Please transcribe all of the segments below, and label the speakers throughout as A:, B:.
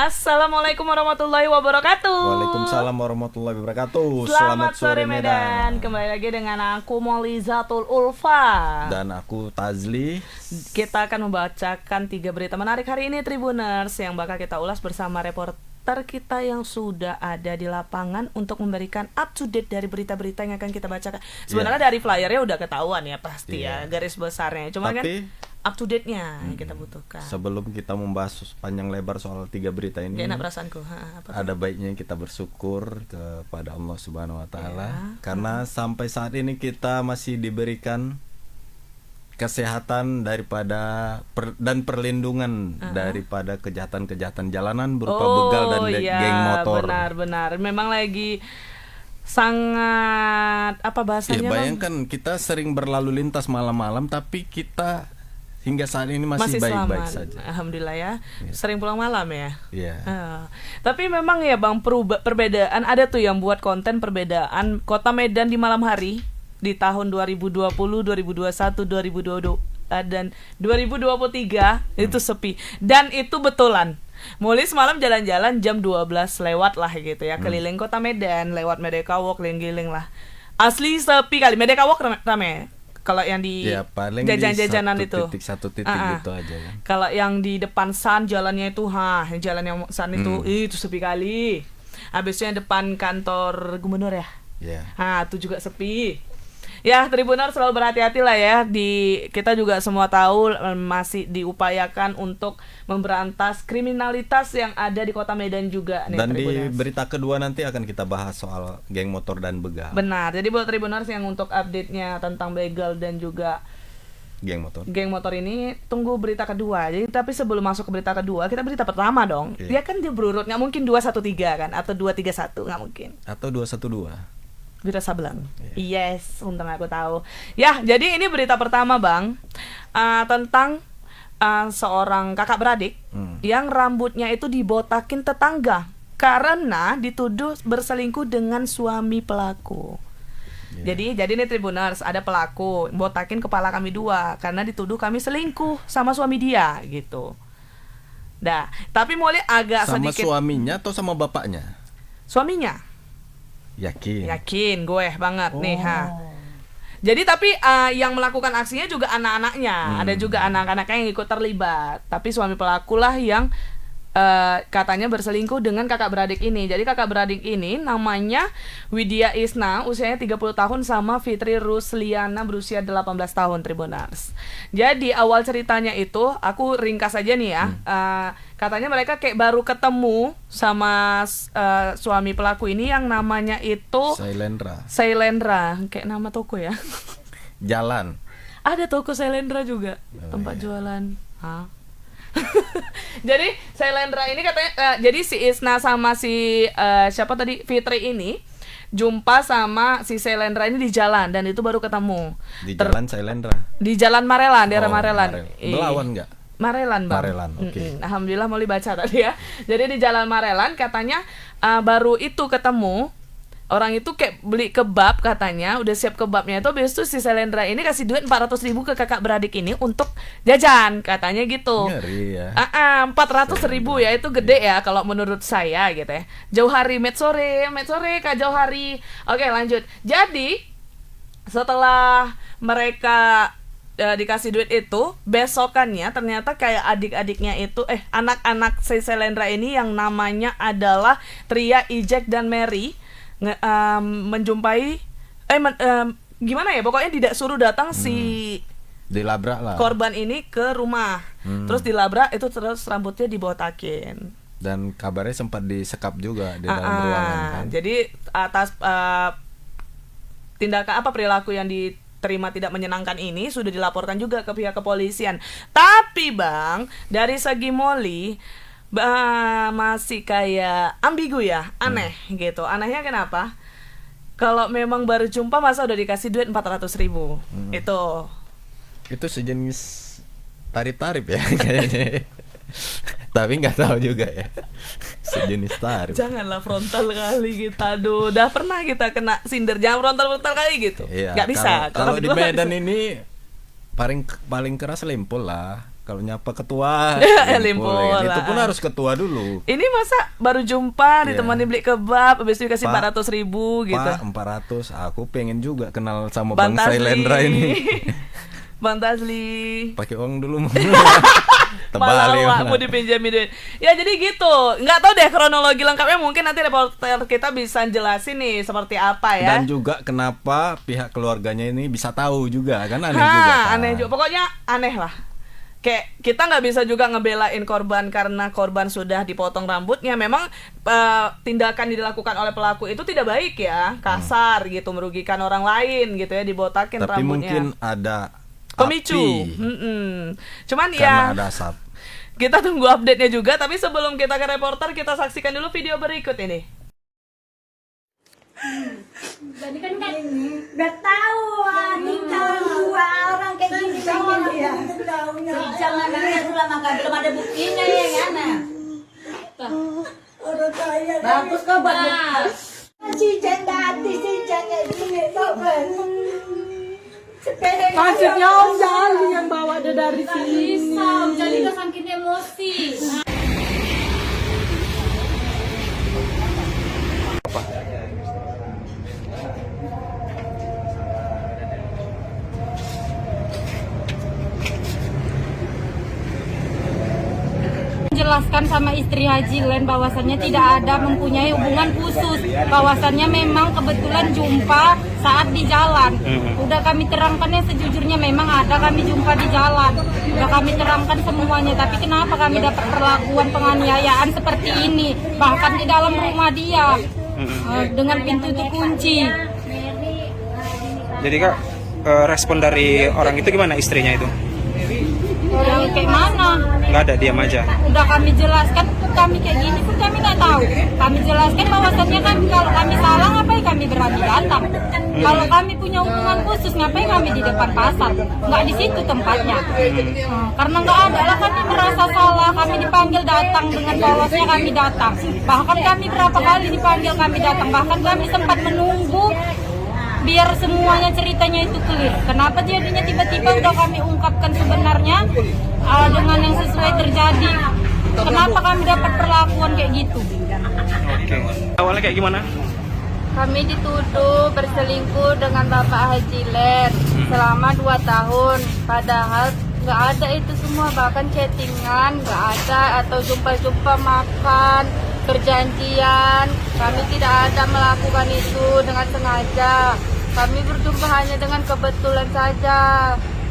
A: Assalamualaikum warahmatullahi wabarakatuh.
B: Waalaikumsalam warahmatullahi wabarakatuh.
A: Selamat sore Medan. Kembali lagi dengan aku Maulizatul Ulfa
B: dan aku Tazli.
A: Kita akan membacakan 3 berita menarik hari ini Tribuners yang bakal kita ulas bersama reporter kita yang sudah ada di lapangan untuk memberikan up to date dari berita-berita yang akan kita bacakan. Sebenarnya dari flyernya udah ketahuan ya pasti ya garis besarnya. Cuma kan up to date-nya yang kita butuhkan.
B: Sebelum kita membahas panjang lebar soal 3 berita ini,
A: enak perasaanku.
B: Ada baiknya kita bersyukur kepada Allah Subhanahu wa taala karena sampai saat ini kita masih diberikan kesehatan daripada dan perlindungan daripada kejahatan-kejahatan jalanan berupa begal dan geng motor.
A: Benar. Memang lagi sangat apa bahasanya?
B: Bayangkan kita sering berlalu lintas malam-malam tapi kita hingga saat ini masih baik-baik saja.
A: Alhamdulillah ya. Sering pulang malam ya.
B: Iya.
A: Tapi memang ya Bang, perbedaan ada tuh yang buat konten perbedaan Kota Medan di malam hari di tahun 2020, 2021, 2022 dan 2023 itu sepi. Dan itu betulan. Mulai semalam jalan-jalan jam 12 lewat lah gitu ya, keliling Kota Medan, lewat Merdeka Walk, keliling-keliling lah. Asli sepi kali. Merdeka Walk rame. Kalau yang di jajan-jajanan itu
B: satu titik gitu aja kan.
A: Kalau yang di depan San jalannya itu jalan yang San itu sepi kali. Habisnya depan kantor gubernur ya. Itu juga sepi. Ya, Tribuner selalu berhati-hati lah ya. Kita juga semua tahu masih diupayakan untuk memberantas kriminalitas yang ada di Kota Medan juga nih.
B: Dan
A: Tribuners.
B: Di berita kedua nanti akan kita bahas soal geng motor dan begal.
A: Benar. Jadi buat Tribuners yang untuk update-nya tentang begal dan juga geng motor ini tunggu berita kedua. Jadi tapi sebelum masuk ke berita kedua, kita berita pertama dong. Dia kan dia berurut, nggak mungkin 213 kan atau 231, nggak mungkin.
B: Atau 212.
A: Berita Sabelang. Yes, untung aku tahu. Ya, jadi ini berita pertama Bang, tentang seorang kakak beradik yang rambutnya itu dibotakin tetangga karena dituduh berselingkuh dengan suami pelaku. Jadi nih Tribuners, ada pelaku botakin kepala kami 2 karena dituduh kami selingkuh sama suami dia gitu. Dah, tapi mulai agak
B: sama
A: sedikit.
B: Sama suaminya atau sama bapaknya?
A: Suaminya.
B: Yakin
A: gue banget nih Jadi tapi yang melakukan aksinya juga anak-anaknya. Ada juga anak-anaknya yang ikut terlibat. Tapi suami pelaku lah yang katanya berselingkuh dengan kakak beradik ini. Jadi kakak beradik ini namanya Widya Isna, usianya 30 tahun sama Fitri Rusliana berusia 18 tahun Tribuners. Jadi awal ceritanya itu aku ringkas aja nih ya. Katanya mereka kayak baru ketemu sama suami pelaku ini yang namanya itu Sailendra, kayak nama toko ya.
B: Jalan.
A: Ada toko Sailendra juga, tempat jualan. Jadi Sailendra ini katanya jadi si Isna sama si siapa tadi Fitri ini jumpa sama si Sailendra ini di jalan dan itu baru ketemu.
B: Di jalan Sailendra.
A: Di jalan Marelan, daerah Marelan.
B: Melawan enggak?
A: Marelan Bang.
B: Marelan, oke.
A: Alhamdulillah mau dibaca tadi ya. Jadi di jalan Marelan katanya baru itu ketemu. Orang itu kayak beli kebab katanya, udah siap kebabnya itu. Habis itu si Sailendra ini kasih duit 400.000 ke kakak beradik ini untuk jajan, katanya gitu.
B: Ngeri ya.
A: 400.000 ya, itu gede ya kalau menurut saya gitu ya. Jauhari met sore Kak Jauhari. Oke, lanjut. Jadi setelah mereka dikasih duit itu, besokannya ternyata kayak adik-adiknya itu anak-anak si Sailendra ini yang namanya adalah Tria, Ijek dan Mary menjumpai gimana ya, pokoknya tidak suruh datang si
B: dilabrak lah
A: korban ini ke rumah. Terus dilabrak itu, terus rambutnya dibotakin. Dan
B: kabarnya sempat disekap juga di dalam ruangan kan?
A: Jadi atas tindakan perilaku yang diterima tidak menyenangkan ini sudah dilaporkan juga ke pihak kepolisian. Tapi Bang, dari segi Molly masih kayak ambigu ya, aneh gitu. Anehnya kenapa? Kalau memang baru jumpa masa udah dikasih duit 400.000. Itu
B: sejenis tarif-tarif ya kayaknya. Tapi nggak tahu juga ya, sejenis tarif.
A: Janganlah frontal kali kita. Aduh, udah pernah kita kena sindir. Jangan frontal kali gitu.
B: Iya,
A: nggak bisa.
B: Kalau di Medan ini paling paling keras Lempol lah. Kalau nyapa ketua
A: Lempol
B: ya. Itu
A: lah.
B: pun harus ketua dulu.
A: Ini masa baru jumpa ditemani beli kebab, habis itu dikasih
B: Pak,
A: 400.000 gitu.
B: Pak 400, aku pengen juga kenal sama
A: Bang
B: Bang
A: Tasli.
B: Sailendra ini.
A: Bang Tasli.
B: Pakai uang dulu.
A: Malah
B: Tebali.
A: mau dipinjamin duit. Ya jadi gitu. Nggak tahu deh kronologi lengkapnya, mungkin nanti reporter kita bisa jelasin nih seperti apa ya.
B: Dan juga kenapa pihak keluarganya ini bisa tahu juga kan, aneh juga kan.
A: Aneh juga. Pokoknya aneh lah. Kayak kita nggak bisa juga ngebelain korban karena korban sudah dipotong rambutnya. Memang tindakan yang dilakukan oleh pelaku itu tidak baik ya, kasar gitu, merugikan orang lain gitu ya, dibotakin
B: Tapi
A: rambutnya.
B: mungkin ada
A: Pemicu.
B: api,
A: Cuman
B: karena
A: ya
B: ada asap.
A: kita tunggu update-nya juga. Tapi sebelum kita ke reporter, kita saksikan dulu video berikut ini.
C: Jadi kan udah tahu nikah dua orang kayak gini ya. Jangan dulu maka belum ada buktinya ya kan. Bagus kok buat si jandati si jandnya ini tuh.
D: Maksudnya Om Jali yang bawa dia dari sini.
C: Bisa, jadi kesangkin emosi.
D: Jelaskan sama istri Haji Len bahwasannya tidak ada mempunyai hubungan khusus, bahwasannya memang kebetulan jumpa saat di jalan. Udah kami terangkannya sejujurnya, memang ada kami jumpa di jalan, udah kami terangkan semuanya. Tapi kenapa kami dapat perlakuan penganiayaan seperti ini, bahkan di dalam rumah dia, dengan pintu itu kunci.
E: Jadi Kak, respon dari orang itu gimana, istrinya itu?
D: Yang kayak mana?
E: Nggak ada, diam aja.
D: Udah kami jelaskan, kami kayak gini pun kami nggak tahu. Kami jelaskan bahwasannya kami, kalau kami salah ngapain kami berani datang. Kalau kami punya hubungan khusus ngapain kami di depan pasar? Nggak di situ tempatnya. Karena nggak ada lah, kami merasa salah. Kami dipanggil datang, dengan polosnya kami datang. Bahkan kami berapa kali dipanggil kami datang. Bahkan kami sempat menunggu biar semuanya ceritanya itu clear. Kenapa jadinya tiba-tiba udah kami ungkapkan sebenarnya dengan yang sesuai terjadi. Kenapa kami dapat perlakuan kayak gitu?
E: Oke. Awalnya kayak gimana?
D: Kami dituduh berselingkuh dengan Bapak Haji Len selama 2 tahun. Padahal nggak ada itu semua, bahkan chattingan nggak ada, atau jumpa-jumpa makan, perjanjian. Kami tidak ada melakukan itu dengan sengaja. Kami berjumpa hanya dengan kebetulan saja.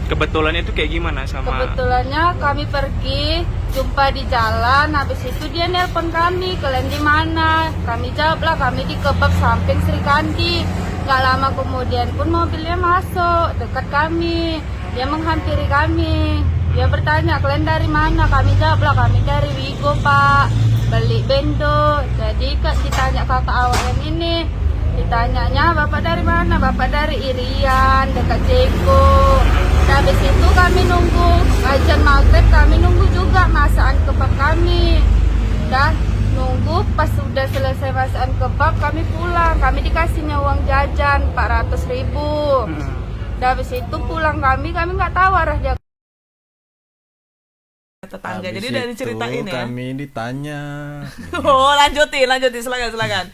E: Kebetulan itu kayak gimana sama?
D: Kebetulannya kami pergi jumpa di jalan, habis itu dia nelpon kami, kalian di mana? Kami jawablah kami di kebab samping Sri Kandi. Gak lama kemudian pun mobilnya masuk dekat kami, dia menghampiri kami. Dia bertanya, kalian dari mana? Kami jawablah kami dari Wigo Pak, beli bendo. Jadi ditanya kakak awak yang ini, ditanyanya bapak dari mana? Bapak dari Irian, dekat Jeko. Habis itu kami nunggu ajan maghrib, kami nunggu juga masakan kebab kami. Udah nunggu, pas sudah selesai masakan kebab kami pulang. Kami dikasihnya uang jajan 400.000. Udah habis itu pulang kami nggak tahu arah dia.
A: Tetangga.
B: Habis
A: Jadi dari
B: itu
A: cerita ini ya.
B: kami ditanya.
A: Oh, lanjutin, silakan.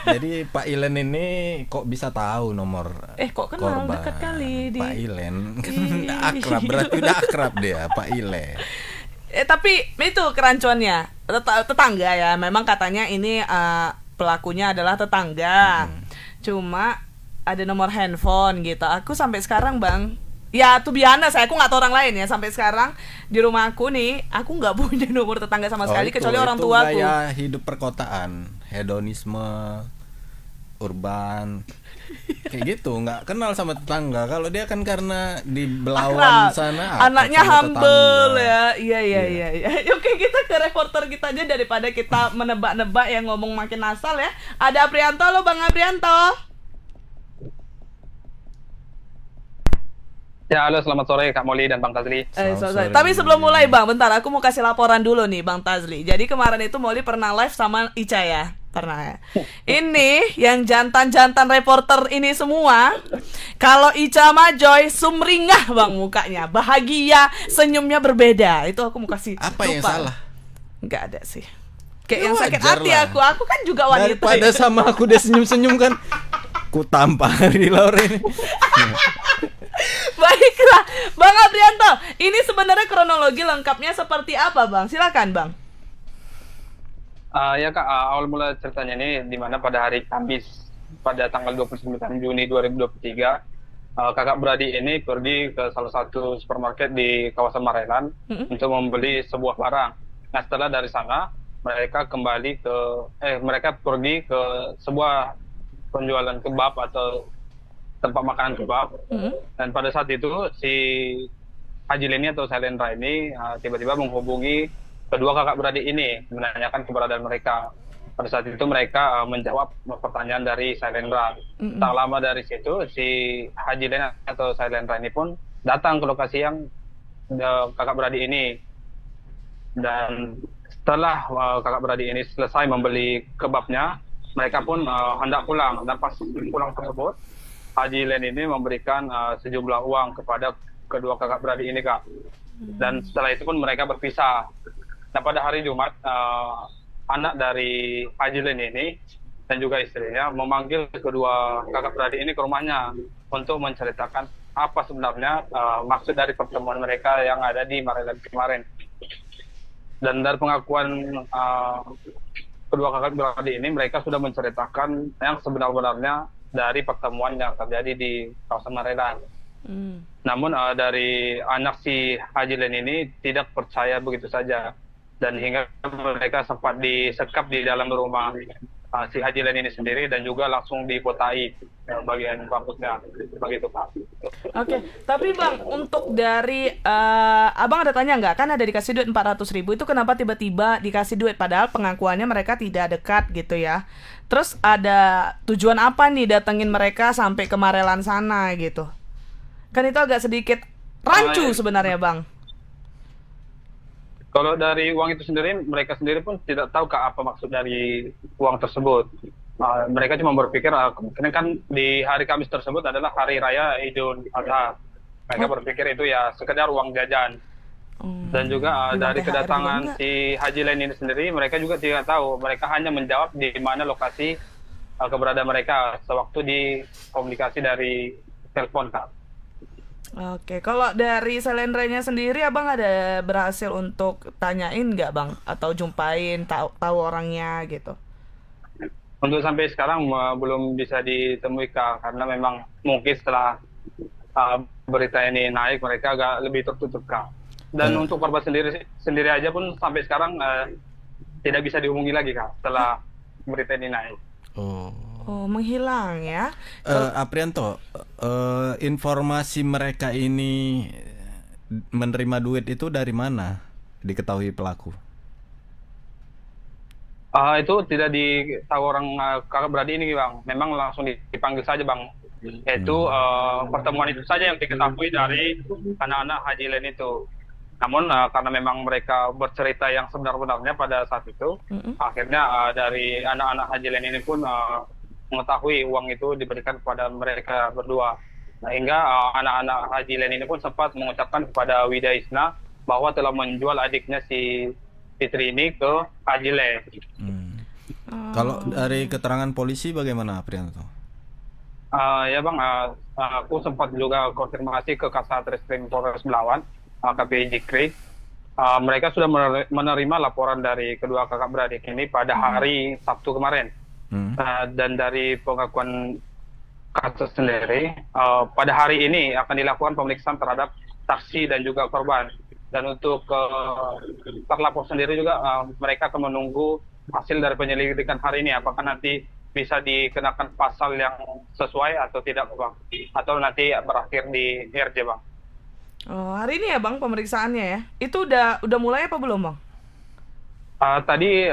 B: Jadi Pak Ilen ini kok bisa tahu nomor
A: Kok kenal
B: korban?
A: dekat kali di
B: Pak Ilen kan akrab, berarti udah akrab dia Pak Ilen.
A: Tapi itu kerancuannya tetangga ya. Memang katanya ini pelakunya adalah tetangga. Cuma ada nomor handphone gitu. Aku sampai sekarang Bang, ya tuh biasa aku nggak tahu orang lain ya, sampai sekarang di rumah aku nih aku nggak punya nomor tetangga sama sekali, kecuali orang tuaku.
B: Itu gaya hidup perkotaan, hedonisme urban kayak gitu, nggak kenal sama tetangga. Kalau dia kan karena di Belawan sana
A: anaknya
B: sama
A: humble
B: tetangga.
A: ya. Iya. Oke, kita ke reporter kita aja daripada kita menebak-nebak yang ngomong makin asal ya. Ada Aprianto, lo Bang Aprianto.
E: Ya, halo, selamat sore Kak Molly dan Bang Tazli.
B: Sore.
A: Tapi sebelum mulai Bang, bentar aku mau kasih laporan dulu nih Bang Tazli. Jadi kemarin itu Molly pernah live sama Ica ya. Pernah ya. Ini yang jantan-jantan reporter ini semua, kalau Ica sama Joy sumringah bang mukanya, bahagia, senyumnya berbeda. Itu aku mau kasih.
B: Apa yang salah?
A: Nggak ada sih. Kayak
B: Ya
A: yang sakit
B: wajar
A: hati
B: lah.
A: aku kan juga wanita.
B: Daripada sama aku dia senyum-senyum kan, ku tampari Laura ini.
A: Baiklah, Bang Aprianto, ini sebenarnya kronologi lengkapnya seperti apa, Bang? Silakan, Bang.
F: Ya Kak, awal mula ceritanya ini di mana pada hari Kamis pada tanggal 29 Juni 2023 kakak beradik ini pergi ke salah satu supermarket di kawasan Marelan untuk membeli sebuah barang. Nah, setelah dari sana mereka mereka pergi ke sebuah penjualan kebab atau tempat makanan kebab. Dan pada saat itu si Haji Leni atau Sailendra ini tiba-tiba menghubungi kedua kakak beradik ini, menanyakan keberadaan mereka. Pada saat itu mereka menjawab pertanyaan dari Sailendra. Tak lama dari situ si Haji Leni atau Sailendra ini pun datang ke lokasi yang kakak beradik ini. Dan setelah kakak beradik ini selesai membeli kebabnya, mereka pun hendak pulang. Dan pas pulang tersebut, Haji Leni ini memberikan sejumlah uang kepada kedua kakak beradik ini, Kak. Dan setelah itu pun mereka berpisah. Nah, pada hari Jumat, anak dari Haji Leni ini dan juga istrinya memanggil kedua kakak beradik ini ke rumahnya untuk menceritakan apa sebenarnya maksud dari pertemuan mereka yang ada di Marelan kemarin. Dan dari pengakuan kedua kakak beradik ini, mereka sudah menceritakan yang sebenar-benarnya dari pertemuan yang terjadi di kawasan Marelan. Namun dari anak si Haji Leni ini tidak percaya begitu saja. Dan hingga mereka sempat disekap di dalam rumah si Haji Leni ini sendiri dan juga langsung dipotai bagian rambutnya, begitu Pak.
A: Oke, tapi Bang, untuk dari Abang ada tanya nggak? Kan ada dikasih duit 400.000, itu kenapa tiba-tiba dikasih duit padahal pengakuannya mereka tidak dekat gitu ya? Terus ada tujuan apa nih datengin mereka sampai ke Marelan sana gitu? Kan itu agak sedikit rancu sebenarnya Bang.
F: Kalau dari uang itu sendiri, mereka sendiri pun tidak tahu Kak apa maksud dari uang tersebut. Mereka cuma berpikir kemungkinan kan di hari Kamis tersebut adalah hari raya Idul Adha. Mereka berpikir itu ya sekedar uang jajan. Dan juga dari kedatangan si Haji Leni ini sendiri, mereka juga tidak tahu. Mereka hanya menjawab di mana lokasi keberadaan mereka sewaktu di komunikasi dari telepon Kak.
A: Oke, kalau dari Sailendranya sendiri, Abang ada berhasil untuk tanyain nggak Bang? Atau jumpain, tahu orangnya gitu?
F: Untuk sampai sekarang belum bisa ditemui Kak, karena memang mungkin setelah berita ini naik, mereka agak lebih tertutup Kak. Dan untuk korban sendiri aja pun sampai sekarang tidak bisa dihubungi lagi Kak, setelah berita ini naik.
A: Oh, menghilang ya.
B: Aprianto, informasi mereka ini menerima duit itu dari mana diketahui pelaku?
F: Itu tidak ditahu orang kakak beradik ini Bang. Memang langsung dipanggil saja Bang. Itu pertemuan itu saja yang diketahui dari anak-anak Haji Leni itu. Namun karena memang mereka bercerita yang sebenar-benarnya pada saat itu, akhirnya dari anak-anak Haji Leni ini pun mengetahui uang itu diberikan kepada mereka berdua. Nah, hingga anak-anak Haji Leni ini pun sempat mengucapkan kepada Wida Isna bahwa telah menjual adiknya si Fitri ini ke Haji Leni.
B: Kalau dari keterangan polisi bagaimana, Aprianto?
F: Ya Bang, aku sempat juga konfirmasi ke Kasat Reskrim Polres Belawan, KPI Jikri. Mereka sudah menerima laporan dari kedua kakak beradik ini pada hari Sabtu kemarin. Dan dari pengakuan kasus sendiri, pada hari ini akan dilakukan pemeriksaan terhadap saksi dan juga korban. Dan untuk terlapor sendiri juga mereka akan menunggu hasil dari penyelidikan hari ini, apakah nanti bisa dikenakan pasal yang sesuai atau tidak Bang, atau nanti berakhir di RJ Bang.
A: Oh, hari ini ya Bang pemeriksaannya ya. Itu udah mulai apa belum Bang?
F: Tadi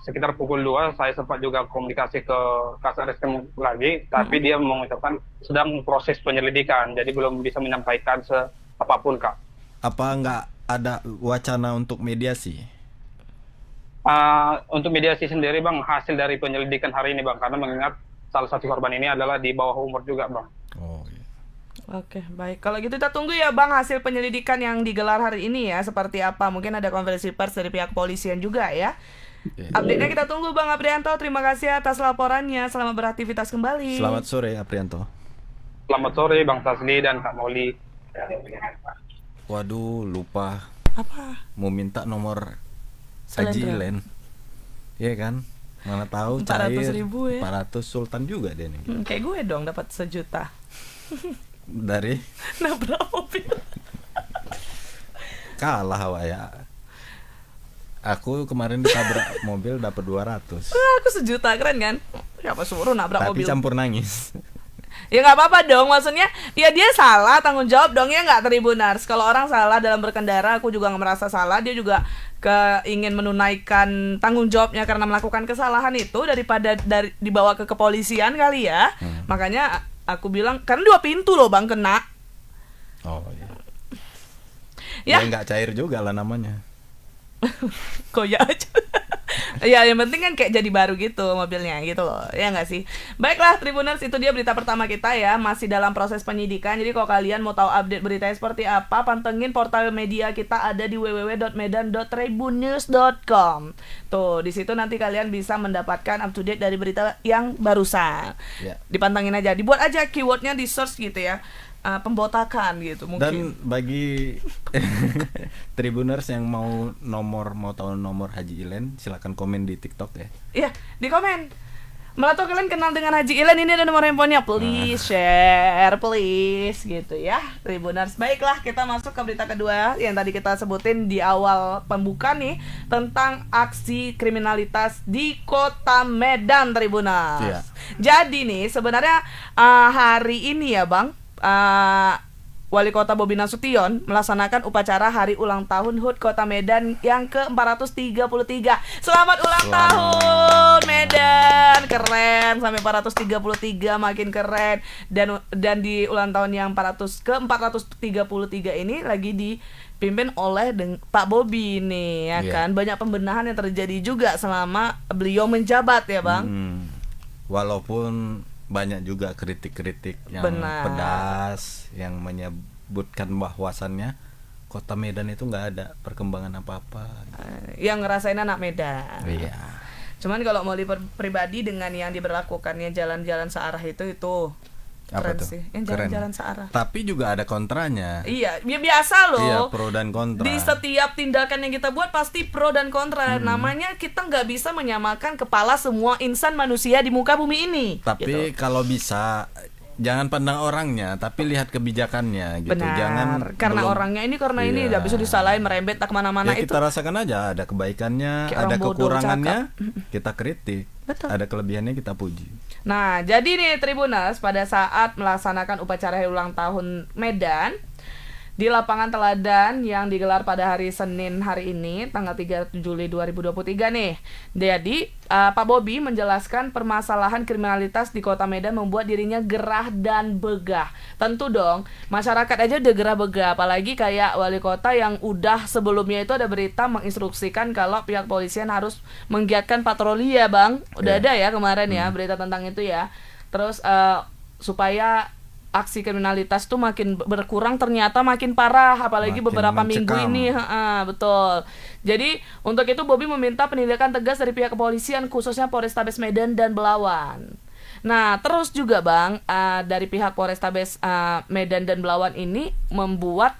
F: sekitar pukul 2 saya sempat juga komunikasi ke Kasat Reskrim lagi, tapi dia mengucapkan sedang proses penyelidikan, jadi belum bisa menyampaikan apapun Kak.
B: Apa nggak ada wacana untuk mediasi?
F: Untuk mediasi sendiri Bang, hasil dari penyelidikan hari ini Bang, karena mengingat salah satu korban ini adalah di bawah umur juga Bang.
B: Oh iya.
A: Oke, baik. Kalau gitu kita tunggu ya Bang hasil penyelidikan yang digelar hari ini ya, seperti apa. Mungkin ada konferensi pers dari pihak kepolisian juga ya. Update-nya kita tunggu Bang Aprianto. Terima kasih atas laporannya. Selamat beraktivitas kembali.
B: Selamat sore Aprianto.
F: Selamat sore Bang Tasli dan Kak Mauli.
B: Waduh, lupa
A: Apa?
B: mau minta nomor Haji
A: Selendra.
B: Ilen. Iya kan? Mana tahu
A: 400.000
B: cair.
A: ya.
B: 400 Sultan juga dia nih.
A: Kayak gue dong dapat 1 juta.
B: Dari
A: Nabrak mobil.
B: kalah awak ya. Aku kemarin ditabrak mobil dapat 200.
A: Aku 1 juta, keren kan? Siapa suruh nabrak
B: Tapi
A: mobil?
B: campur nangis.
A: Ya nggak apa-apa dong, maksudnya ya dia salah, tanggung jawab dong ya nggak Tribunars. Kalau orang salah dalam berkendara, aku juga nggak merasa salah. Dia juga ingin menunaikan tanggung jawabnya karena melakukan kesalahan itu daripada dibawa ke kepolisian kali ya. Makanya aku bilang karena 2 pintu loh Bang kena.
B: Oh iya.
A: Ya.
B: Ya nggak cair juga lah namanya.
A: Koyak aja. Ya yang penting kan kayak jadi baru gitu mobilnya gitu loh. Ya nggak sih. Baiklah Tribuners, itu dia berita pertama kita ya. Masih dalam proses penyidikan. Jadi kalau kalian mau tahu update beritanya seperti apa, pantengin portal media kita ada di www.medan.tribunnews.com. Tuh di situ nanti kalian bisa mendapatkan up to date dari berita yang barusan.
B: Ya.
A: Dipantengin aja, dibuat aja keywordnya di search gitu ya. Pembotakan gitu mungkin.
B: Dan bagi Tribuners yang mau tahu nomor Haji Ilen, silakan komen di TikTok ya.
A: Iya, di komen. Atau kalian kenal dengan Haji Ilen, ini ada nomor handphonenya, please share, please gitu ya, Tribuners. Baiklah, kita masuk ke berita kedua yang tadi kita sebutin di awal pembuka nih, tentang aksi kriminalitas di Kota Medan, Tribuners.
B: Iya.
A: Jadi nih sebenarnya hari ini ya Bang, Wali Kota Bobi Nasution melaksanakan upacara hari ulang tahun HUT Kota Medan yang ke-433. Selamat ulang tahun Medan. Keren, sampai 433 makin keren. Dan di ulang tahun yang ke-433 ini lagi dipimpin oleh Pak Bobi nih ya kan. Banyak pembenahan yang terjadi juga selama beliau menjabat ya Bang.
B: Walaupun banyak juga kritik-kritik yang pedas yang menyebutkan bahwasannya Kota Medan itu nggak ada perkembangan apa-apa.
A: Yang ngerasain anak Medan.
B: Iya.
A: Cuman kalau mau pribadi dengan yang diberlakukannya jalan-jalan searah itu
B: Apa
A: keren
B: tuh?
A: sih. Yang
B: Keren.
A: jalan-jalan searah.
B: Tapi juga ada kontranya.
A: Iya, biasa loh.
B: Iya, pro dan kontra.
A: Di setiap tindakan yang kita buat pasti pro dan kontra. Namanya kita nggak bisa menyamakan kepala semua insan manusia di muka bumi ini.
B: Tapi
A: gitu.
B: kalau bisa jangan pandang orangnya, tapi lihat kebijakannya gitu.
A: Benar.
B: Jangan
A: Karena
B: belum-
A: orangnya ini karena ini
B: Iya.
A: nggak bisa disalahin, merembet tak kemana-mana
B: Ya
A: itu.
B: kita rasakan aja, ada kebaikannya,
A: Kayak
B: ada
A: orang bodoh
B: kekurangannya, kita kritik.
A: Betul.
B: Ada kelebihannya kita puji.
A: Nah, jadi nih Tribuners, pada saat melaksanakan upacara hari ulang tahun Medan di lapangan Teladan yang digelar pada hari Senin hari ini, tanggal 3 Juli 2023 nih. Jadi, Pak Bobi menjelaskan permasalahan kriminalitas di Kota Medan membuat dirinya gerah dan begah. Tentu dong, masyarakat aja udah gerah begah, apalagi kayak wali kota yang udah sebelumnya itu ada berita menginstruksikan kalau pihak polisian harus menggiatkan patroli ya Bang. Udah ada ya kemarin ya berita tentang itu ya. Terus supaya aksi kriminalitas tuh makin berkurang, ternyata makin parah, apalagi
B: Makin
A: beberapa minggu
B: mencekam.
A: ini. Betul. Jadi untuk itu Bobi meminta penindakan tegas dari pihak kepolisian, khususnya Polrestabes Medan dan Belawan. Nah terus juga Bang, dari pihak Polrestabes Medan dan Belawan ini membuat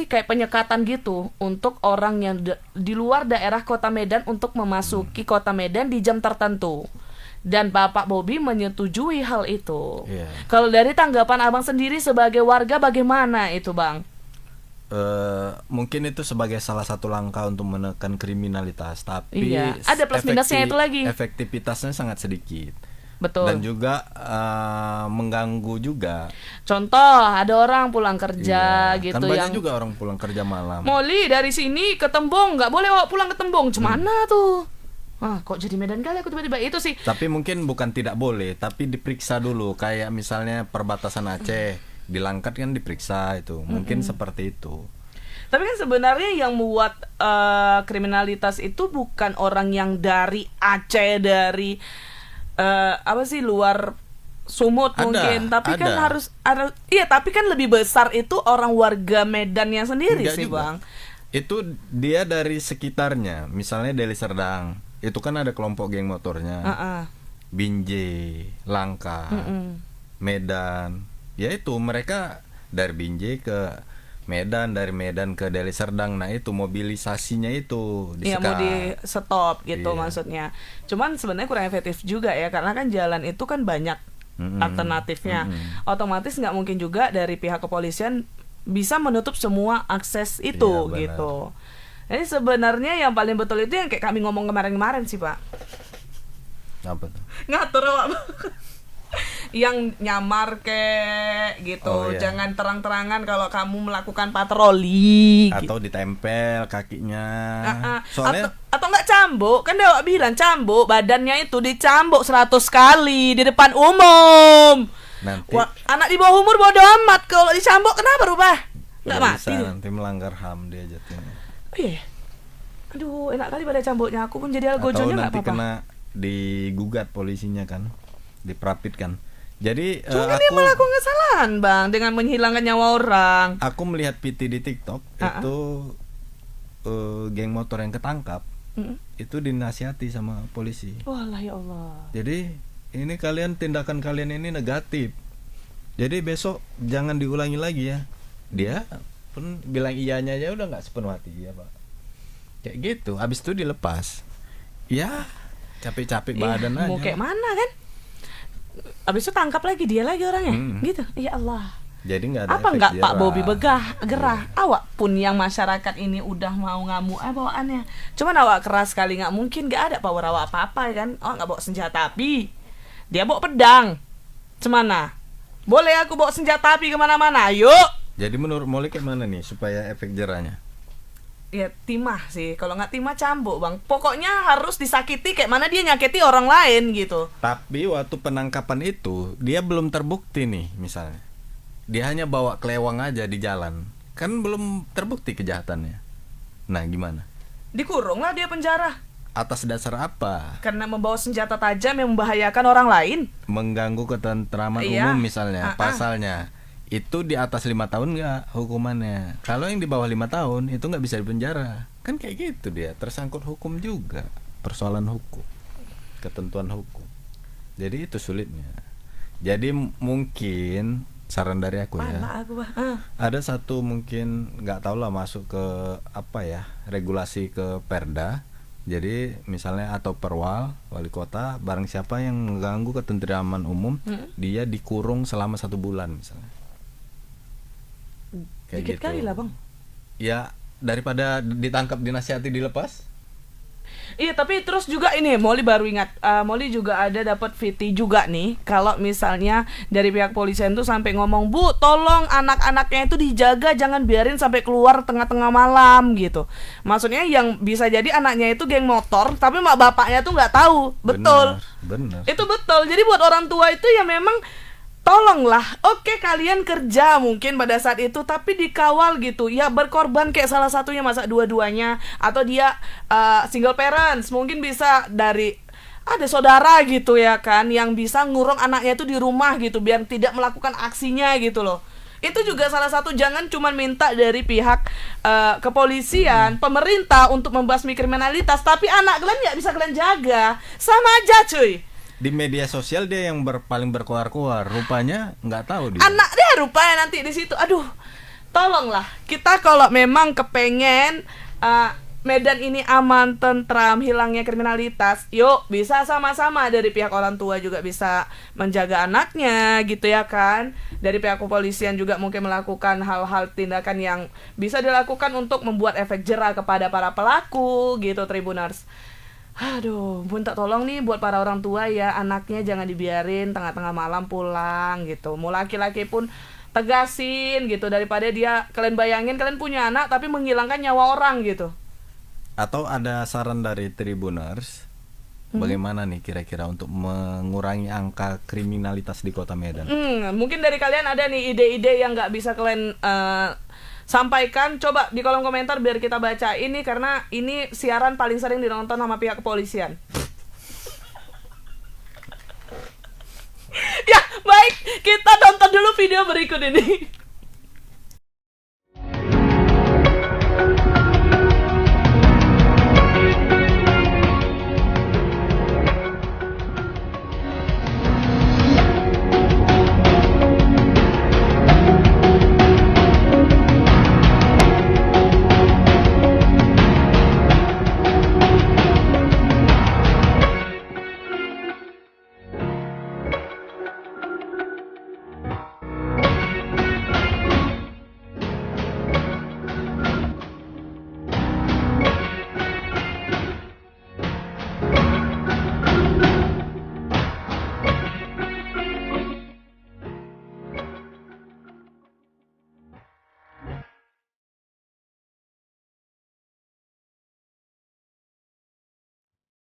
A: kayak penyekatan gitu untuk orang yang di luar daerah Kota Medan untuk memasuki Kota Medan di jam tertentu. Dan Bapak Bobi menyetujui hal itu.
B: Iya.
A: Kalau dari tanggapan Abang sendiri sebagai warga bagaimana itu Bang?
B: Mungkin itu sebagai salah satu langkah untuk menekan kriminalitas, tapi
A: Iya, ada plus minusnya itu lagi.
B: efektivitasnya sangat sedikit.
A: Betul.
B: Dan juga mengganggu juga.
A: Contoh ada orang pulang kerja
B: Iya,
A: gitu
B: kan banyak
A: yang
B: juga orang pulang kerja malam.
A: Molly dari sini ke Tembong, nggak boleh pulang ke Tembong, cemana tuh? Kok jadi Medan kali aku tiba-tiba itu sih.
B: Tapi mungkin bukan tidak boleh, tapi diperiksa dulu. Kayak misalnya perbatasan Aceh, di Langkat kan diperiksa itu. Mungkin seperti itu.
A: Tapi kan sebenarnya yang membuat kriminalitas itu bukan orang yang dari Aceh, dari luar Sumut mungkin, tapi kan
B: ada.
A: harus ada. Iya, tapi kan lebih besar itu orang warga Medannya sendiri
B: Enggak
A: sih,
B: juga.
A: Bang.
B: Itu dia dari sekitarnya. Misalnya Deli Serdang, itu kan ada kelompok geng motornya. Binjai, Langka, Medan. Ya itu mereka dari Binjai ke Medan, dari Medan ke Deli Serdang. Nah itu mobilisasinya itu
A: Iya, mau di stop gitu
B: Iya.
A: maksudnya. Cuman sebenarnya kurang efektif juga ya, karena kan jalan itu kan banyak alternatifnya. Otomatis nggak mungkin juga dari pihak kepolisian bisa menutup semua akses itu
B: Iya, benar.
A: gitu. Jadi sebenarnya yang paling betul itu yang kayak kami ngomong kemarin-kemarin sih, Pak.
B: Apa tuh?
A: Ngatur awak. Yang nyamar kayak gitu.
B: Oh, iya.
A: Jangan terang-terangan kalau kamu melakukan patroli gitu.
B: Atau ditempel kakinya.
A: Soalnya
B: Soalnya
A: atau enggak cambuk, kan dia bilang cambuk, badannya itu dicambuk 100 kali di depan umum.
B: nanti
A: Wah, anak di bawah umur bodo amat, kalau dicambuk kenapa rubah? Enggak
B: nggak
A: mati.
B: bisa,
A: dia.
B: nanti melanggar HAM dia jatuhnya.
A: Oh, iya. Aduh, enak kali pada cambuknya, aku pun jadi
B: Atau
A: algojonya enggak
B: nanti
A: apa-apa.
B: kena digugat polisinya kan, diperapitkan. Jadi
A: Cuma kan dia melakukan kesalahan, Bang, dengan menghilangkan nyawa orang.
B: aku melihat PT di TikTok itu geng motor yang ketangkap itu dinasihati sama polisi.
A: Walah ya Allah.
B: Jadi ini tindakan kalian ini negatif. Jadi besok jangan diulangi lagi ya. Dia pun bilang iyanya aja udah nggak sepenuh hati ya Pak. Kayak gitu. Habis itu dilepas. Ya capek-capek badan aja.
A: Mau kayak mana kan? Abis itu tangkap lagi dia lagi orangnya, gitu. Ya Allah.
B: Jadi nggak ada
A: Apa
B: efek
A: enggak Pak
B: jerah.
A: Bobi gerah? Awak pun yang masyarakat ini udah mau ngamuk bawaannya. Cuman awak keras sekali, nggak mungkin nggak ada power awak apa-apa kan? Awak nggak bawa senjata api, dia bawa pedang. Cemana? Boleh aku bawa senjata api kemana-mana? Yuk.
B: Jadi menurut Molly kayak mana nih supaya efek jerahnya?
A: Ya timah sih. Kalau nggak timah cambuk, Bang. Pokoknya harus disakiti kayak mana dia nyakiti orang lain gitu.
B: Tapi waktu penangkapan itu dia belum terbukti nih misalnya. Dia hanya bawa kelewang aja di jalan. Kan belum terbukti kejahatannya. Nah, gimana?
A: Dikurung lah dia penjara.
B: Atas dasar apa?
A: Karena membawa senjata tajam yang membahayakan orang lain.
B: Mengganggu ketentraman
A: Iya.
B: umum misalnya, pasalnya. Itu di atas 5 tahun nggak hukumannya. Kalau yang di bawah 5 tahun itu nggak bisa dipenjara. Kan kayak gitu dia, tersangkut hukum juga. Persoalan hukum, ketentuan hukum. Jadi itu sulitnya. Jadi mungkin saran dari aku ya.
A: Mana aku, Bang?
B: Ada satu mungkin nggak tahu lah masuk ke apa ya, regulasi ke Perda. Jadi misalnya atau Perwal, wali kota, barang siapa yang mengganggu ketentraman umum, dia dikurung selama 1 bulan misalnya. Kayak
A: Dikit
B: gitu.
A: kali lah, Bang.
B: Ya daripada ditangkap dinasihati dilepas.
A: Iya, tapi terus juga ini Molly baru ingat, Molly juga ada dapat VT juga nih. Kalau misalnya dari pihak polisian tuh sampai ngomong, "Bu, tolong anak-anaknya itu dijaga, jangan biarin sampai keluar tengah-tengah malam," gitu. Maksudnya yang bisa jadi anaknya itu geng motor, tapi mak bapaknya tuh nggak tahu. Betul.
B: Benar.
A: Itu betul. Jadi buat orang tua itu ya memang tolonglah, oke kalian kerja mungkin pada saat itu, tapi dikawal gitu. Ya berkorban kayak salah satunya, masa dua-duanya. Atau dia single parents, mungkin bisa dari ada saudara gitu ya kan, yang bisa ngurung anaknya itu di rumah gitu, biar tidak melakukan aksinya gitu loh. Itu juga salah satu, jangan cuma minta dari pihak kepolisian, pemerintah untuk membasmi kriminalitas, tapi anak kalian nggak bisa kalian jaga. Sama aja cuy.
B: Di media sosial dia yang paling berkoar-koar, rupanya nggak tahu dia.
A: Anak dia rupanya nanti di situ. Aduh, tolonglah kita kalau memang kepengen Medan ini aman, tentram, hilangnya kriminalitas, yuk bisa sama-sama dari pihak orang tua juga bisa menjaga anaknya gitu ya kan. Dari pihak kepolisian juga mungkin melakukan hal-hal tindakan yang bisa dilakukan untuk membuat efek jerah kepada para pelaku gitu, Tribuners. Aduh, minta tolong nih buat para orang tua ya, anaknya jangan dibiarin tengah-tengah malam pulang gitu. Mau laki-laki pun tegasin gitu, daripada dia, kalian bayangin kalian punya anak tapi menghilangkan nyawa orang gitu.
B: Atau ada saran dari Tribuners, bagaimana nih kira-kira untuk mengurangi angka kriminalitas di Kota Medan?
A: Mungkin dari kalian ada nih ide-ide yang nggak bisa kalian sampaikan coba di kolom komentar biar kita baca ini, karena ini siaran paling sering ditonton sama pihak kepolisian. Ya, baik, kita tonton dulu video berikut ini.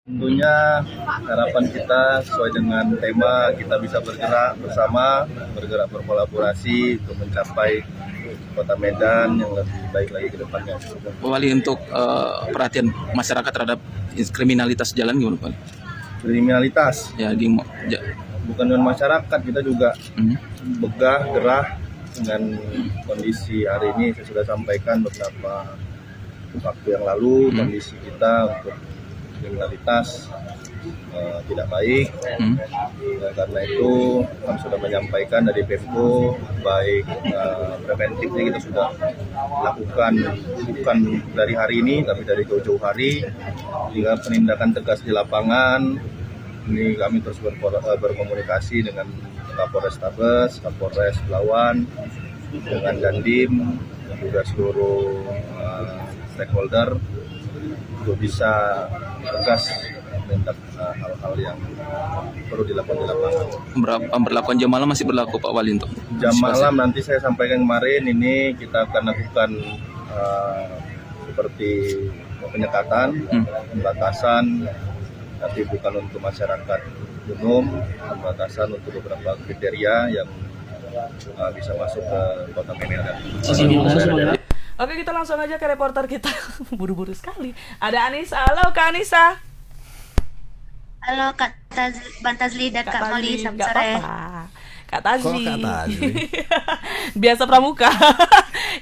G: Tentunya harapan kita sesuai dengan tema kita bisa bergerak bersama, bergerak berkolaborasi untuk mencapai Kota Medan yang lebih baik lagi ke depannya.
H: Pak Wali, untuk perhatian masyarakat terhadap kriminalitas jalan gimana Pak?
G: Kriminalitas
H: Ya,
G: bukan dengan masyarakat, kita juga begah, gerah dengan kondisi hari ini. Saya sudah sampaikan beberapa waktu yang lalu kondisi kita untuk kriminalitas tidak baik. Karena itu kami sudah menyampaikan dari Pemko, baik preventifnya kita sudah lakukan bukan dari hari ini tapi dari jauh-jauh hari, hingga penindakan tegas di lapangan. Ini kami terus berkomunikasi dengan Kapolres Tabes, Kapolres Belawan, dengan Dandim dan juga seluruh stakeholder untuk bisa tegas menindak hal-hal yang perlu dilakukan di lapangan.
H: Pemberlakuan jam malam masih berlaku Pak Wali untuk
G: jam malam? Nanti saya sampaikan kemarin, ini kita akan lakukan seperti penyekatan, pembatasan, tapi bukan untuk masyarakat umum, pembatasan untuk beberapa kriteria yang bisa masuk ke Kota Medan.
A: Oke, kita langsung aja ke reporter kita. Buru-buru sekali. Ada Anissa. Halo Kak Anissa.
I: Halo Kak Bantazli dan Kak Moli, selamat sore.
A: Kak Tazli.
B: Kok Kak Tazli?
A: Biasa pramuka.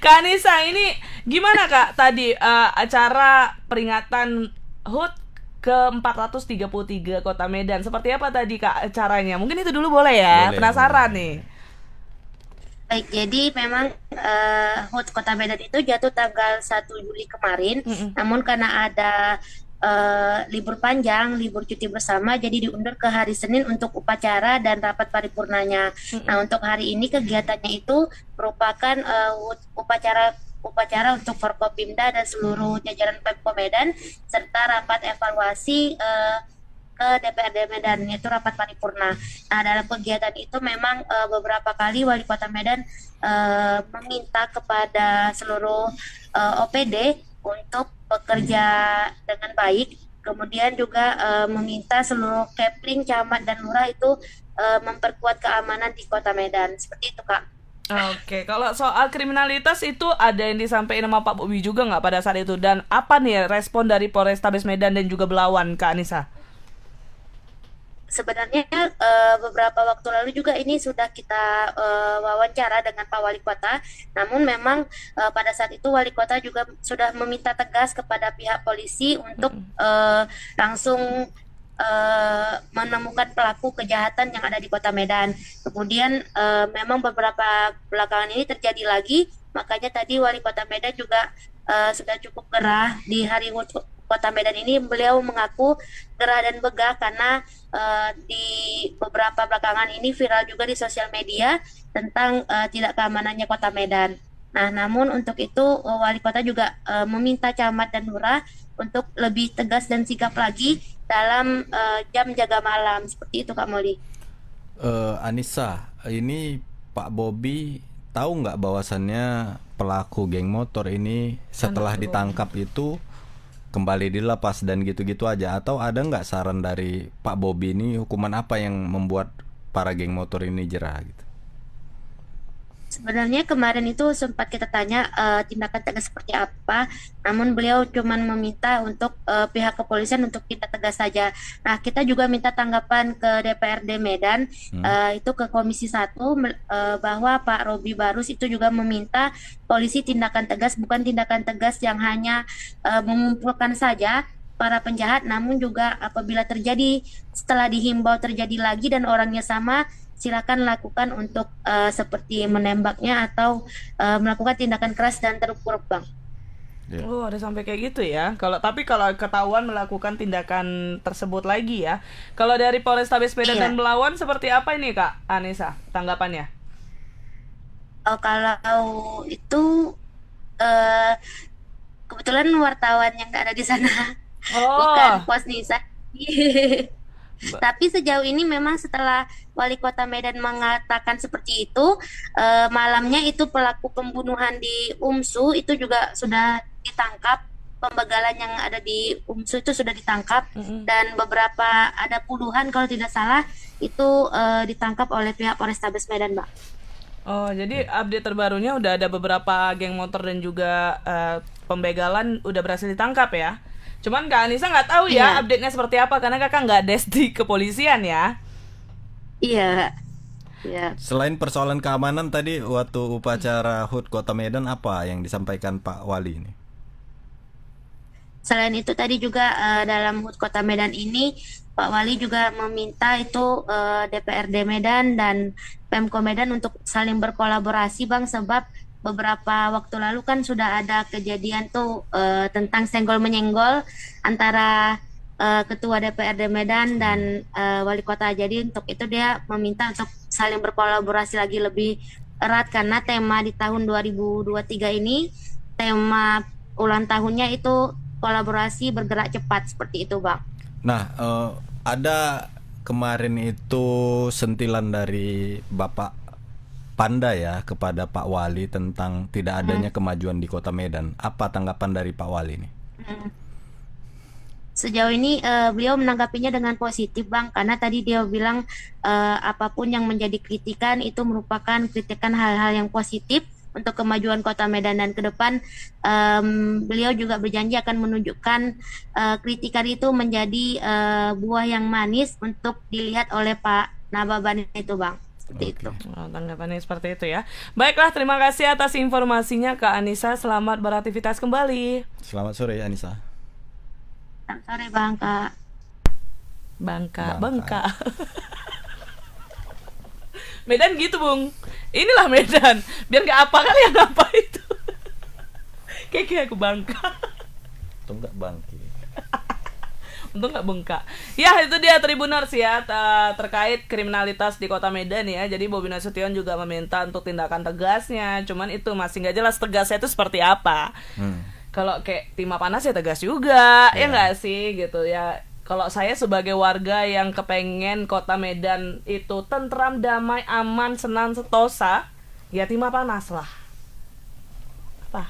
A: Kak Anissa, ini gimana Kak tadi acara peringatan HUT ke-433 Kota Medan? Seperti apa tadi Kak acaranya? Mungkin itu dulu boleh ya?
B: Boleh,
A: penasaran
B: boleh.
A: nih.
I: Baik, jadi memang HUT Kota Medan itu jatuh tanggal 1 Juli kemarin. Namun karena ada libur panjang, libur cuti bersama, jadi diundur ke hari Senin untuk upacara dan rapat paripurnanya. Nah, untuk hari ini kegiatannya itu merupakan upacara untuk Forkopimda dan seluruh jajaran Pemko Medan, serta rapat evaluasi ke DPRD Medan, yaitu rapat paripurna. Nah, dalam kegiatan itu memang beberapa kali Wali Kota Medan meminta kepada seluruh OPD untuk bekerja dengan baik, kemudian juga meminta seluruh Kepling, Camat, dan Lurah itu memperkuat keamanan di Kota Medan. Seperti itu, Kak.
A: Oke, kalau soal kriminalitas itu ada yang disampaikan sama Pak Bobi juga nggak pada saat itu? Dan apa nih respon dari Polrestabes Medan dan juga Belawan, Kak Anissa?
I: Sebenarnya beberapa waktu lalu juga ini sudah kita wawancara dengan Pak Wali Kota. Namun memang pada saat itu Wali Kota juga sudah meminta tegas kepada pihak polisi untuk langsung menemukan pelaku kejahatan yang ada di Kota Medan. Kemudian memang beberapa belakangan ini terjadi lagi, makanya tadi Wali Kota Medan juga sudah cukup gerah di hari Kota Medan ini. Beliau mengaku gerah dan begah karena di beberapa belakangan ini viral juga di sosial media tentang tidak keamanannya Kota Medan. Nah, namun untuk itu Wali Kota juga meminta Camat dan Lurah untuk lebih tegas dan sigap lagi dalam jam jaga malam. Seperti itu, Kak Moli.
B: Anissa, ini Pak Bobi tahu nggak bahwasannya pelaku geng motor ini setelah ditangkap itu kembali dilepas dan gitu-gitu aja, atau ada nggak saran dari Pak Bobi ini hukuman apa yang membuat para geng motor ini jerah gitu?
I: Sebenarnya kemarin itu sempat kita tanya tindakan tegas seperti apa, namun beliau cuman meminta untuk pihak kepolisian untuk tindak tegas saja. Nah, kita juga minta tanggapan ke DPRD Medan, itu ke Komisi 1 bahwa Pak Robi Barus itu juga meminta polisi tindakan tegas, bukan tindakan tegas yang hanya mengumpulkan saja para penjahat, namun juga apabila terjadi setelah dihimbau terjadi lagi dan orangnya sama, silakan lakukan untuk seperti menembaknya atau melakukan tindakan keras dan terukur, Bang.
B: Ya.
A: Oh, ada sampai kayak gitu ya. Tapi kalau ketahuan melakukan tindakan tersebut lagi ya. Kalau dari Polrestabes Medan
I: Iya.
A: dan Belawan seperti apa ini Kak Anissa tanggapannya?
I: Kalau itu kebetulan wartawan yang nggak ada di sana, bukan pos Nisa. Tapi sejauh ini memang setelah Wali Kota Medan mengatakan seperti itu, malamnya itu pelaku pembunuhan di UMSU itu juga sudah ditangkap. Pembegalan yang ada di UMSU itu sudah ditangkap, dan beberapa ada puluhan kalau tidak salah itu ditangkap oleh pihak Polrestabes Medan, Mbak.
A: Oh, jadi update terbarunya udah ada beberapa geng motor dan juga pembegalan udah berhasil ditangkap ya. Cuman Kak Anissa nggak tahu ya update-nya seperti apa karena kakak nggak des di kepolisian ya.
I: Iya. Ya.
B: Selain persoalan keamanan tadi waktu upacara HUT Kota Medan apa yang disampaikan Pak Wali ini?
I: Selain itu tadi juga dalam HUT Kota Medan ini Pak Wali juga meminta itu DPRD Medan dan Pemko Medan untuk saling berkolaborasi, Bang, sebab beberapa waktu lalu kan sudah ada kejadian tuh tentang senggol-menyenggol antara Ketua DPRD Medan dan Wali Kota. Jadi untuk itu dia meminta untuk saling berkolaborasi lagi lebih erat karena tema di tahun 2023 ini, tema ulang tahunnya itu kolaborasi bergerak cepat, seperti itu, Bang.
B: Nah, ada kemarin itu sentilan dari Bapak Panda ya kepada Pak Wali tentang tidak adanya kemajuan di Kota Medan. Apa tanggapan dari Pak Wali ini?
I: Sejauh ini beliau menanggapinya dengan positif, Bang, karena tadi dia bilang apapun yang menjadi kritikan itu merupakan kritikan hal-hal yang positif untuk kemajuan Kota Medan, dan ke depan beliau juga berjanji akan menunjukkan kritikan itu menjadi buah yang manis untuk dilihat oleh Pak Nababan itu, Bang. Seperti itu.
A: Oh, tanggapannya seperti itu ya. Baiklah, terima kasih atas informasinya Kak Anissa. Selamat beraktivitas kembali.
B: Selamat sore Anissa.
I: Selamat sore, Bang, Kak.
A: Bangka. Medan gitu, Bung. Inilah Medan. Biar nggak apa kalian apa itu. Kayak aku Bangka.
B: Untung nggak bangki.
A: Untung nggak bengkak. Ya, itu dia Tribuners ya terkait kriminalitas di Kota Medan ya. Jadi Bobi Nasution juga meminta untuk tindakan tegasnya. Cuman itu masih nggak jelas tegasnya itu seperti apa. Kalau kayak timah panas ya tegas juga, ya nggak sih gitu ya. Kalau saya sebagai warga yang kepengen Kota Medan itu tentram, damai, aman, senang, sentosa, ya timah panas lah. Apa?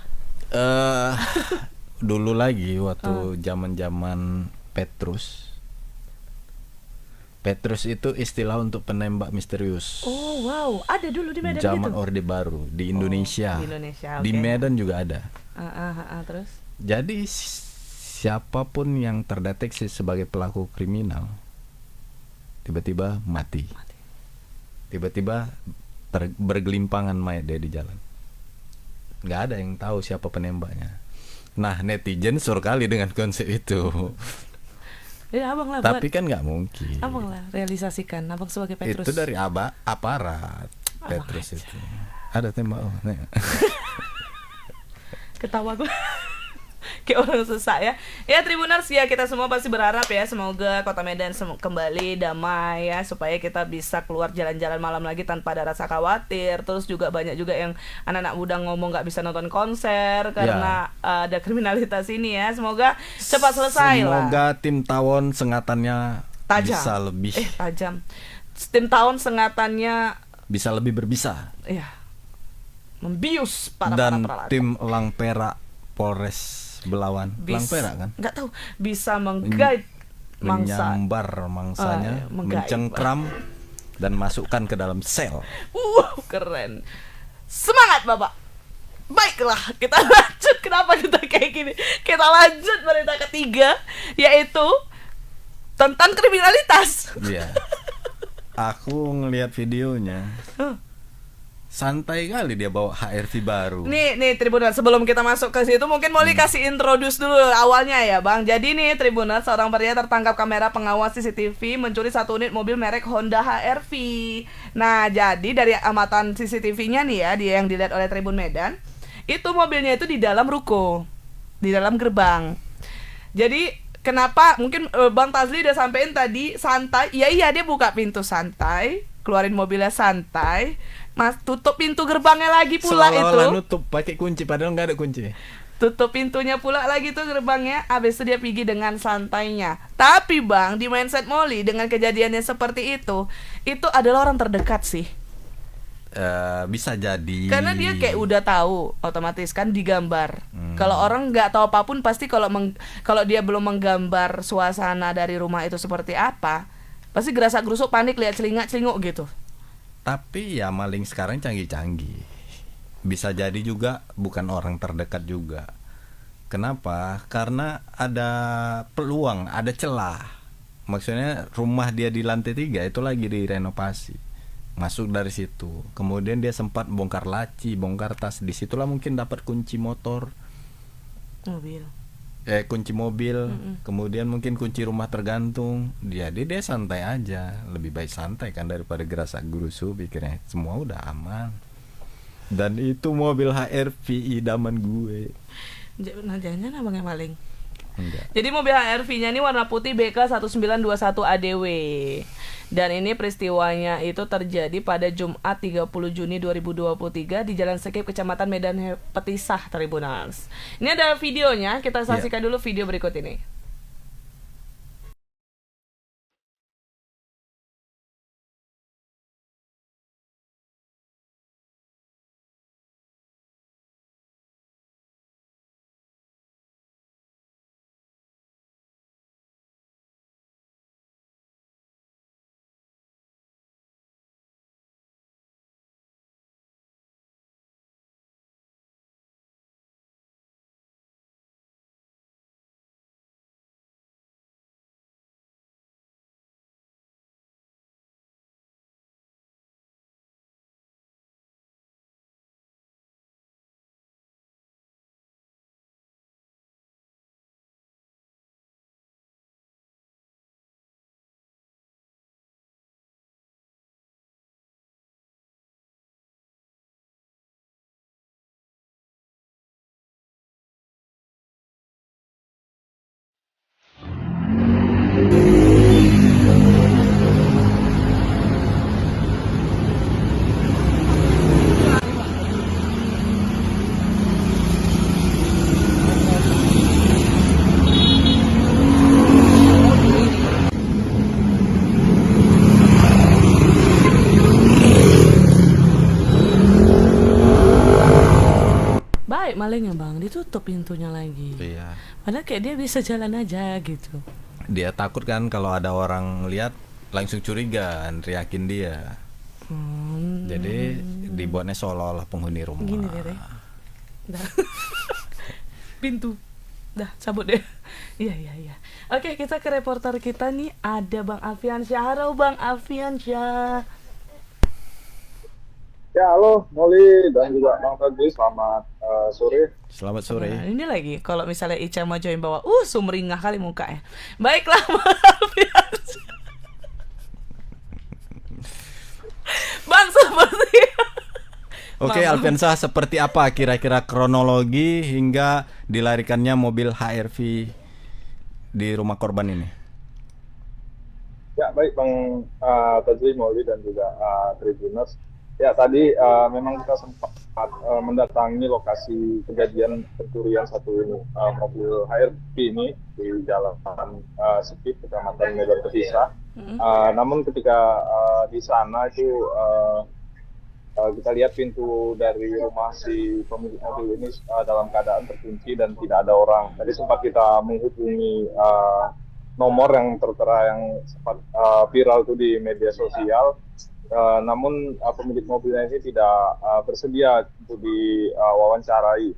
B: Dulu lagi waktu zaman-zaman Petrus itu istilah untuk penembak misterius.
A: Oh wow, ada dulu di Medan
B: zaman
A: gitu?
B: Orde Baru di Indonesia.
A: Di Indonesia,
B: Di Medan juga ada.
A: Terus?
B: Jadi siapapun yang terdeteksi sebagai pelaku kriminal tiba-tiba mati. Tiba-tiba bergelimpangan mayat dia di jalan. Nggak ada yang tahu siapa penembaknya. Nah, netizen sur kali dengan konsep itu.
A: Ya, abang lah.
B: Tapi kan nggak mungkin.
A: Abang lah realisasikan, abang sebagai Petrus.
B: Itu dari aparat Petrus itu. Ada tembak.
A: Ketawa gue. Kayak orang sesak ya. Ya Tribuners ya, kita semua pasti berharap ya semoga Kota Medan kembali damai ya, supaya kita bisa keluar jalan-jalan malam lagi tanpa ada rasa khawatir. Terus juga banyak juga yang anak-anak muda ngomong nggak bisa nonton konser karena ada kriminalitas ini ya. Semoga cepat selesai lah.
B: Semoga tim tawon sengatannya
A: tajam.
B: Bisa lebih
A: tajam. Tim tawon sengatannya
B: bisa lebih berbisa.
A: Iya. Membius para
B: dan
A: para
B: tim Langpera Polres Belawan, Langpera kan?
A: Nggak tahu, bisa menggait mangsa,
B: menyambar mangsanya, mencengkram dan masukkan ke dalam sel.
A: Keren. Semangat Bapak. Baiklah, kita lanjut. Kenapa kita kayak gini? Kita lanjut berita ketiga, yaitu tentang kriminalitas.
B: Iya. Aku ngelihat videonya. Santai kali dia bawa HRV baru.
A: Nih Tribuners, sebelum kita masuk ke situ mungkin Molly kasih introduce dulu awalnya ya Bang. Jadi nih Tribuners, seorang pria tertangkap kamera pengawas CCTV mencuri 1 unit mobil merek Honda HRV. Nah, jadi dari amatan CCTV-nya nih ya, dia yang dilihat oleh Tribun Medan, itu mobilnya itu di dalam ruko, di dalam gerbang. Jadi kenapa mungkin Bang Tazli udah sampein tadi santai. Iya dia buka pintu santai, keluarin mobilnya santai, Mas tutup pintu gerbangnya lagi pula.
B: Seolah-olah
A: itu
B: nutup pakai kunci padahal nggak ada kunci.
A: tutup pintunya pula lagi tuh gerbangnya. Habis itu dia pergi dengan santainya. Tapi Bang, di mindset Molly dengan kejadiannya seperti itu adalah orang terdekat sih.
B: Bisa jadi.
A: Karena dia kayak udah tahu, otomatis kan digambar. Kalau orang nggak tahu apapun pasti kalau dia belum menggambar suasana dari rumah itu seperti apa, pasti gerasa-gerusuk panik lihat celingak-celinguk gitu.
B: Tapi ya maling sekarang canggih-canggih. Bisa jadi juga bukan orang terdekat juga. Kenapa? Karena ada peluang, ada celah. Maksudnya rumah dia di lantai 3 itu lagi direnovasi. Masuk dari situ. Kemudian dia sempat bongkar laci, bongkar tas. Disitulah mungkin dapat kunci motor, kunci mobil. Kemudian mungkin kunci rumah tergantung. Jadi dia santai aja. Lebih baik santai kan daripada gerasa gerusu. Pikirnya semua udah aman. Dan itu mobil HRV idaman gue.
A: Jangan-jangan abangnya maling.
B: Enggak.
A: Jadi mobil HRV-nya ini warna putih BK1921 ADW. Dan ini peristiwanya itu terjadi pada Jumat 30 Juni 2023 di Jalan Sekip, Kecamatan Medan Petisah, Tribunals. Ini ada videonya, kita saksikan dulu video berikut ini. Baik malingnya Bang, ditutup pintunya lagi.
B: Iya.
A: Padahal kayak dia bisa jalan aja gitu.
B: Dia takut kan kalau ada orang lihat langsung curiga, teriakin dia. Jadi dibuatnya seolah-olah penghuni rumah.
A: Gini deh. Dah. Pintu. Dah, cabut deh. Iya. Oke, kita ke reporter kita nih, ada Bang Alfiansyah. Halo Bang Alfiansyah.
G: Ya, halo Molly dan juga Bang Fadli, selamat sore.
B: Selamat sore.
A: Nah, ini lagi kalau misalnya Ica mau join bawa, sumringah kali mukanya. Baiklah Bang Alfiansyah. Bang, seperti
B: Oke, Alfiansyah, seperti apa kira-kira kronologi hingga dilarikannya mobil HRV di rumah korban ini?
G: Ya, baik Bang Fadli, Molly dan juga Tribuners. Ya, tadi memang kita sempat mendatangi lokasi kejadian pencurian satu ini, mobil HRV ini di Jalan Sekip, Kecamatan Medan Petisah. Namun ketika di sana itu kita lihat pintu dari rumah si pemilik mobil ini dalam keadaan terkunci dan tidak ada orang. Tadi sempat kita menghubungi nomor yang tertera yang sempat viral itu di media sosial. namun pemilik mobilnya ini tidak bersedia untuk diwawancarai.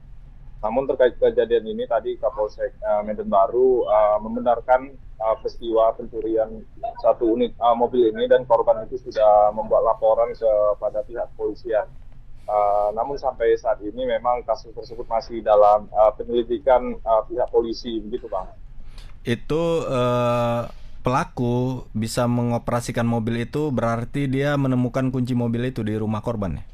G: Namun terkait kejadian ini tadi Kapolsek Medan Baru membenarkan peristiwa pencurian satu unit mobil ini dan korban itu sudah membuat laporan kepada pihak kepolisian. Namun sampai saat ini memang kasus tersebut masih dalam penyelidikan pihak polisi, begitu Bang.
B: Itu pelaku bisa mengoperasikan mobil itu berarti dia menemukan kunci mobil itu di rumah korban ya?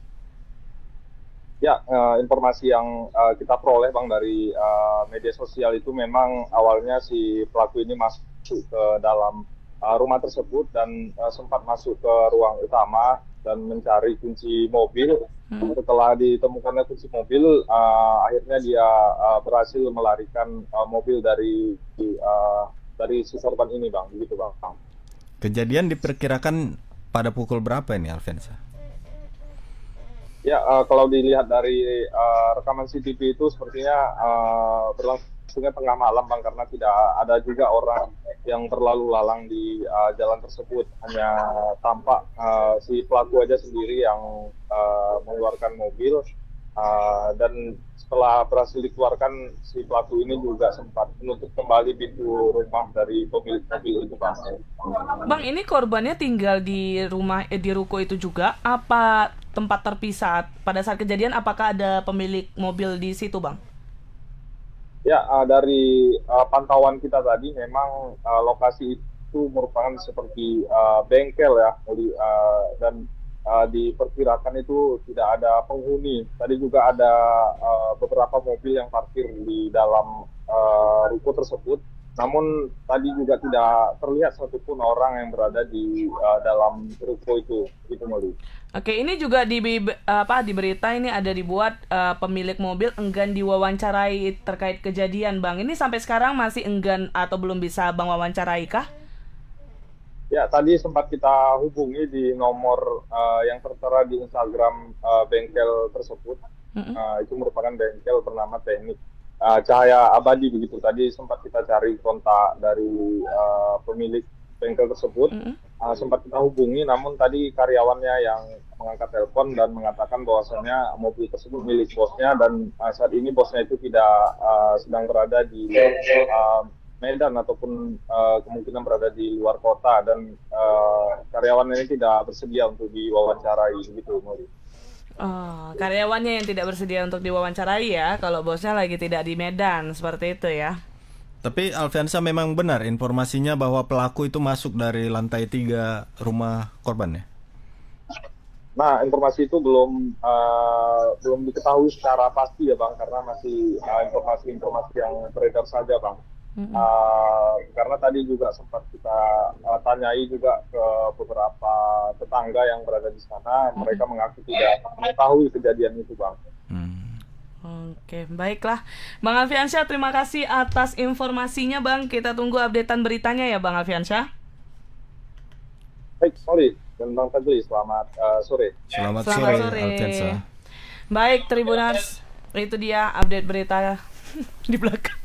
G: Ya, informasi yang kita peroleh Bang dari media sosial itu memang awalnya si pelaku ini masuk ke dalam rumah tersebut dan sempat masuk ke ruang utama dan mencari kunci mobil. Setelah ditemukannya kunci mobil, akhirnya dia berhasil melarikan mobil dari si korban ini Bang, begitu Bang.
B: Kejadian diperkirakan pada pukul berapa ini Alvensa?
G: Ya, kalau dilihat dari rekaman CCTV itu sepertinya berlangsungnya tengah malam Bang, karena tidak ada juga orang yang terlalu lalang di jalan tersebut. Hanya tampak si pelaku aja sendiri yang mengeluarkan mobil, dan setelah berhasil dikeluarkan, si pelaku ini juga sempat menutup kembali pintu rumah dari pemilik mobil itu Bang.
A: Bang, ini korbannya tinggal di rumah di ruko itu juga apa tempat terpisah? Pada saat kejadian apakah ada pemilik mobil di situ Bang?
G: Ya, dari pantauan kita tadi memang lokasi itu merupakan seperti bengkel ya, dan diperkirakan itu tidak ada penghuni. Tadi juga ada beberapa mobil yang parkir di dalam ruko tersebut. Namun tadi juga tidak terlihat satupun orang yang berada di dalam ruko itu Molly.
A: Oke, ini juga di berita ini ada dibuat pemilik mobil enggan diwawancarai terkait kejadian Bang. Ini sampai sekarang masih enggan atau belum bisa Bang wawancarai kah?
G: Ya, tadi sempat kita hubungi di nomor yang tertera di Instagram bengkel tersebut. Itu merupakan bengkel bernama Teknik Cahaya Abadi begitu. Tadi sempat kita cari kontak dari pemilik bengkel tersebut. Sempat kita hubungi, namun tadi karyawannya yang mengangkat telepon dan mengatakan bahwasanya mobil tersebut milik bosnya dan saat ini bosnya itu tidak sedang berada di Medan ataupun kemungkinan berada di luar kota, dan karyawan ini tidak bersedia untuk diwawancarai begitu Molly.
A: Karyawannya yang tidak bersedia untuk diwawancarai ya, kalau bosnya lagi tidak di Medan, seperti itu ya.
B: Tapi Alvensa memang benar informasinya bahwa pelaku itu masuk dari lantai 3 rumah korban ya?
G: Nah, informasi itu belum diketahui secara pasti ya Bang, karena masih informasi-informasi yang beredar saja Bang. Karena tadi juga sempat kita tanyai juga ke beberapa tetangga yang berada di sana, mereka mengaku tidak mengetahui kejadian itu Bang.
A: Oke, baiklah Bang Alfiansyah, terima kasih atas informasinya Bang. Kita tunggu updatean beritanya ya Bang Alfiansyah.
G: Baik, sorry. Dan Bang Fadli, selamat sore.
B: Selamat sore Alfiansyah.
A: Baik Tribuners, itu dia update berita di belakang.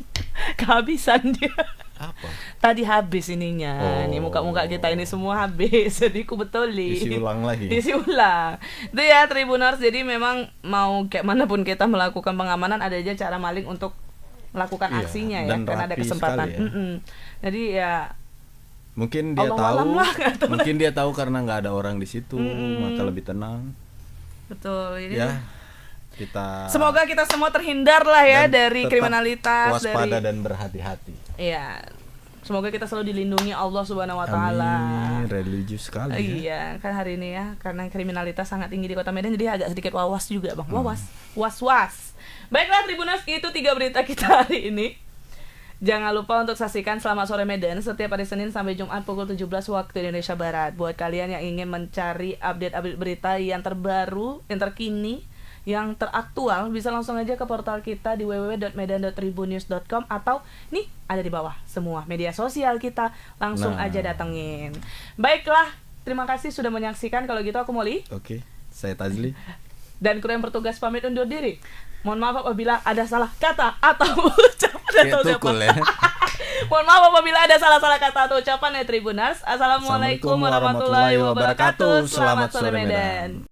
A: Kehabisan dia.
B: Apa?
A: Tadi habis ininya. Nih muka-muka kita ini semua habis. Jadi ku betuli.
B: Isi ulang lagi.
A: Isi ulang. Itu ya Tribuners. Jadi memang mau kayak manapun kita melakukan pengamanan, ada aja cara maling untuk melakukan aksinya ya. Karena ada kesempatan.
B: Ya.
A: Jadi ya
B: mungkin dia mungkin dia tahu karena nggak ada orang di situ, maka lebih tenang.
A: Betul. Ini
B: ya.
A: Semoga kita semua terhindar lah ya dari kriminalitas,
B: waspada dan berhati-hati.
A: Iya. Semoga kita selalu dilindungi Allah Subhanahu wa taala.
B: Amin. Religius sekali.
A: Iya, kan hari ini ya, karena kriminalitas sangat tinggi di Kota Medan, jadi agak sedikit was juga, Bang. Was-was. Baiklah Tribuners, itu 3 berita kita hari ini. Jangan lupa untuk saksikan Selamat Sore Medan setiap hari Senin sampai Jumat pukul 17 waktu Indonesia Barat. Buat kalian yang ingin mencari update berita yang terbaru, yang terkini, yang teraktual, bisa langsung aja ke portal kita di www.medan.tribunnews.com atau nih ada di bawah semua media sosial kita, langsung aja datengin. Baiklah, terima kasih sudah menyaksikan. Kalau gitu aku Molly.
B: Oke, saya Tazli.
A: Dan kru yang bertugas pamit undur diri. Mohon maaf apabila ada salah kata atau ucapan atau siapa. Mohon maaf apabila ada salah-salah kata atau ucapan ya Tribuners. Assalamualaikum warahmatullahi wabarakatuh. Selamat sore Medan.